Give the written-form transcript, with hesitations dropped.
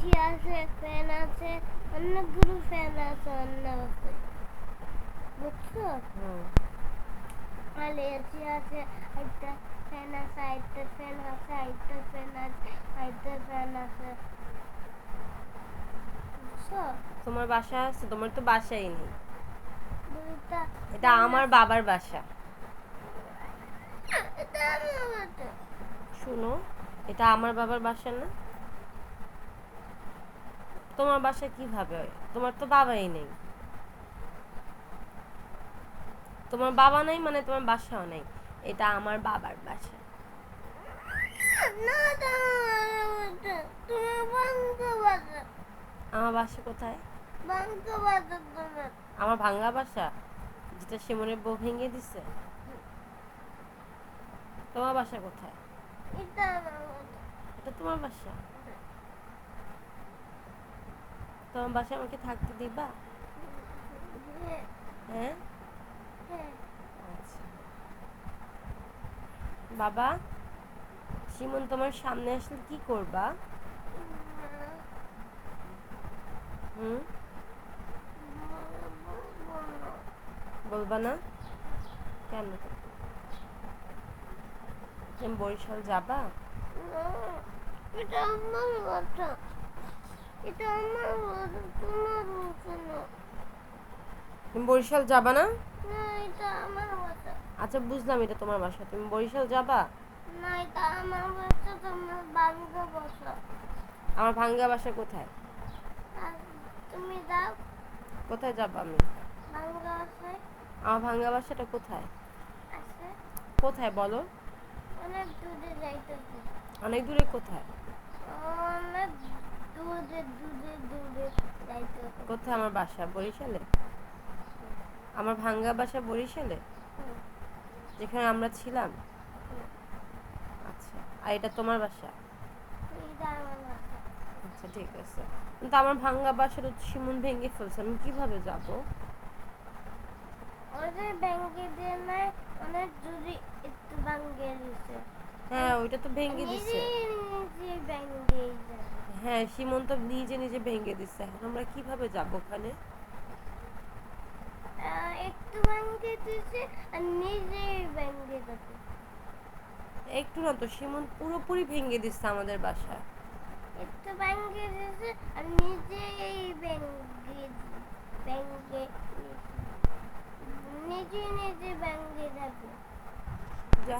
AC আছে, fan আছে, অনেকগুলো ফ্যান আছে অন্য বাসায়, বুঝছো? আর এসি আছে, একটা ফ্যান আছে, একটা ফ্যান আছে, একটা ফ্যান আছে, একটা ফ্যান আছে, বুঝছো? তোমার বাসা আছে? তোমার তো বাসাই নেই। দুইটা এটা আমার বাবার বাসা। এটা আমার বাসা। শুনো, এটা আমার বাবার বাসা না। তোমার বাসা কিভাবে হয়? তোমার তো বাবাই নেই। তোমার বাবা নাই মানে তোমার বাসাও নেই। এটা আমার বাবার বাসা। না, এটা আমার বাসা। তোমার ভাঙ্গা বাসা। আমার বাসা কোথায়? ভাঙ্গা বাসা তোমার। আমার ভাঙ্গা বাসা, যেটা শিমনের বউ ভেঙে দিছে। তোমার বাসা কোথায়? এটা আমার বাসা। এটা তোমার বাসা। তোমার বাসায় আমাকে থাকতে দিবা? হ্যাঁ, হ্যাঁ। হ্যাঁ। আচ্ছা। বাবা, শিমন তোমার সামনে আসলে কি করবা? হুম, বলবা না কেন? তুমি বরিশাল যাবা? এটা আমার বাসা। এটা আমার বাসা, তোমার বাসা না। তুমি বরিশাল যাবা না? না, এটা আমার বাসা। আচ্ছা, বুঝলাম এটা তোমার বাসা। তুমি বরিশাল যাবা? না, এটা আমার বাসা, তোমার ভাঙ্গা বাসা। আমার ভাঙ্গা বাসা কোথায়? আর তুমি যাও কোথায় যাবো আমি? ভাঙ্গা বাসায়। আমার ভাঙ্গা বাসাটা কোথায়? আছে, কোথায় বলো? অনেক দূরে যাইতেছে। অনেক দূরে কোথায়? অনেক দূরে দূরে দূরে যাইতেছে। কোথায় আমার বাসা? বরিশালে? আমার ভাঙ্গা বাসা বরিশালে, যেখানে আমরা ছিলাম? আচ্ছা, আর এটা তোমার বাসা? এটা আমার বাসা। আচ্ছা, ঠিক আছে। কিন্তু আমার ভাঙ্গা বাসাটা শিমুন ভেঙে ফেলছে, আমি কিভাবে যাব? ওদের ব্যাংকে দিয়ে নাই, অনেক দূরে একটু ভাঙ্গে দিছে। হ্যাঁ, ওইটা তো ভেঙে দিছে। নিজে নিজে ব্যাংকে যায়। হ্যাঁ, শিমন তো নিজে নিজে ভেঙে দিছে। এখন আমরা কিভাবে যাব ওখানে? একটু ভাঙ্গে দিছে আর নিজেই ব্যাংকে যাবে। একটু না তো, শিমন পুরোপুরি ভেঙে দিচ্ছে আমাদের বাসা। একটু ব্যাংকে দিছে আর নিজেই ব্যাংকে ব্যাংকে নিজে নিজে ব্যাংকে যাবে। যা।